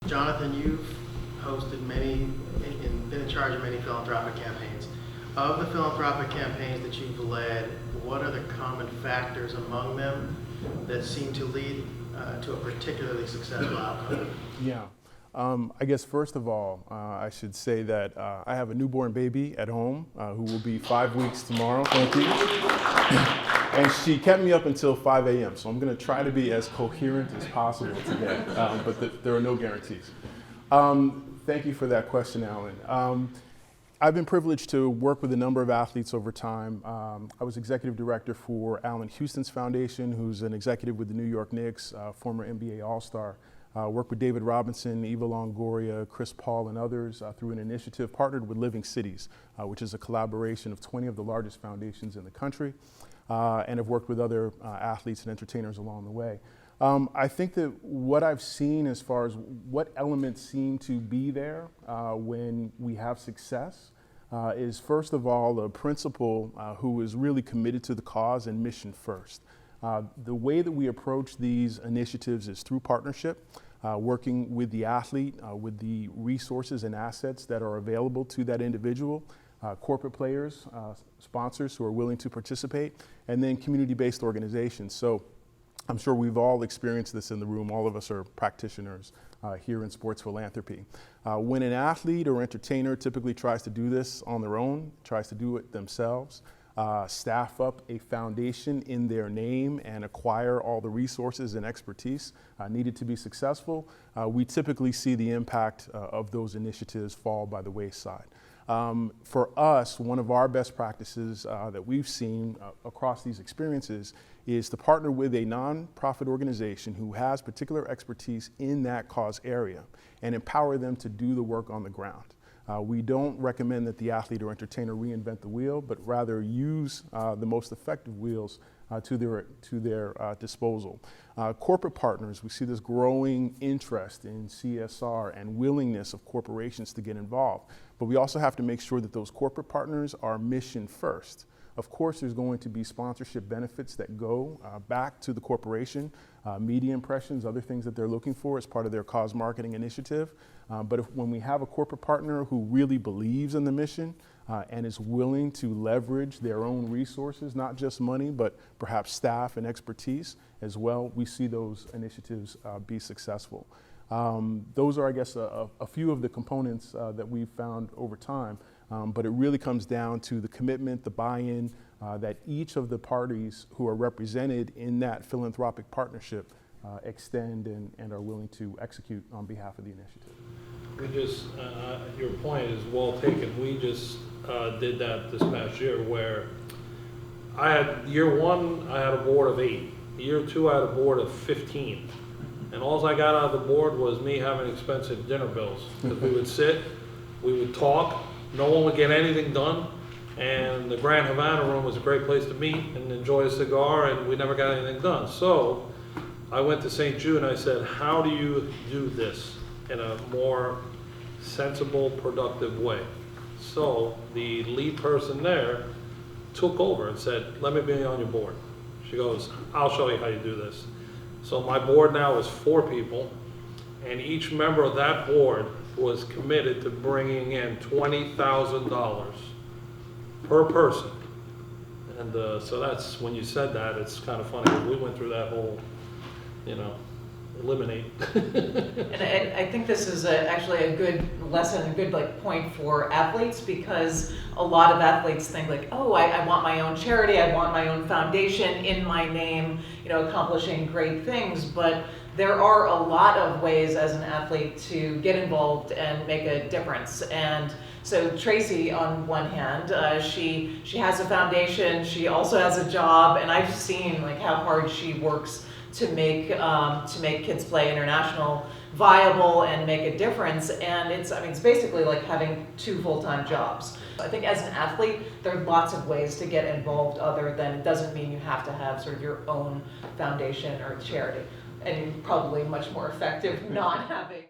Jonathan, you've hosted many and been in charge of many philanthropic campaigns. Of the philanthropic campaigns that you've led, what are the common factors among them that seem to lead to a particularly successful outcome? Yeah. I guess first of all, I should say that I have a newborn baby at home who will be 5 weeks tomorrow. Thank you. And she kept me up until 5 a.m., so I'm going to try to be as coherent as possible today, but there are no guarantees. Thank you for that question, Alan. I've been privileged to work with a number of athletes over time. I was executive director for Allen Houston's foundation, who's an executive with the New York Knicks, former NBA All-Star. Worked with David Robinson, Eva Longoria, Chris Paul, and others through an initiative partnered with Living Cities, which is a collaboration of 20 of the largest foundations in the country, and have worked with other athletes and entertainers along the way. I think that what I've seen as far as what elements seem to be there when we have success is, first of all, a principal who is really committed to the cause and mission first. The way that we approach these initiatives is through partnership, working with the athlete, with the resources and assets that are available to that individual, corporate players, sponsors who are willing to participate, and then community-based organizations. So I'm sure we've all experienced this in the room. All of us are practitioners here in sports philanthropy. When an athlete or entertainer typically tries to do this on their own, tries to do it themselves, staff up a foundation in their name and acquire all the resources and expertise needed to be successful, we typically see the impact of those initiatives fall by the wayside. For us, one of our best practices that we've seen across these experiences is to partner with a nonprofit organization who has particular expertise in that cause area and empower them to do the work on the ground. We don't recommend that the athlete or entertainer reinvent the wheel, but rather use the most effective wheels to their disposal. Corporate partners, we see this growing interest in CSR and willingness of corporations to get involved, but we also have to make sure that those corporate partners are mission first. Of course, there's going to be sponsorship benefits that go back to the corporation, media impressions, other things that they're looking for as part of their cause marketing initiative. But when we have a corporate partner who really believes in the mission and is willing to leverage their own resources, not just money, but perhaps staff and expertise as well, we see those initiatives be successful. Those are, I guess, a few of the components that we've found over time. But it really comes down to the commitment, the buy-in that each of the parties who are represented in that philanthropic partnership extend and are willing to execute on behalf of the initiative. We just, your point is well taken. We just did that this past year where I had, year one, I had a board of 8. Year two, I had a board of 15. And all I got out of the board was me having expensive dinner bills. Because we would sit, we would talk, no one would get anything done, and the Grand Havana room was a great place to meet and enjoy a cigar, and we never got anything done. So I went to St. Jude and I said, how do you do this in a more sensible, productive way? So the lead person there took over and said, let me be on your board. She goes, I'll show you how you do this. So my board now is 4 people, and each member of that board was committed to bringing in $20,000 per person. And so that's, when you said that, it's kind of funny. We went through that whole, eliminate. And I think this is actually a good lesson, a good point for athletes, because a lot of athletes think oh, I want my own charity, I want my own foundation in my name, accomplishing great things. But there are a lot of ways as an athlete to get involved and make a difference. And so Tracy, on one hand, she has a foundation, she also has a job, and I've seen how hard she works to make Kids Play International viable and make a difference. And it's basically like having 2 full-time jobs. I think as an athlete, there are lots of ways to get involved other than, it doesn't mean you have to have sort of your own foundation or charity. And you're probably much more effective not having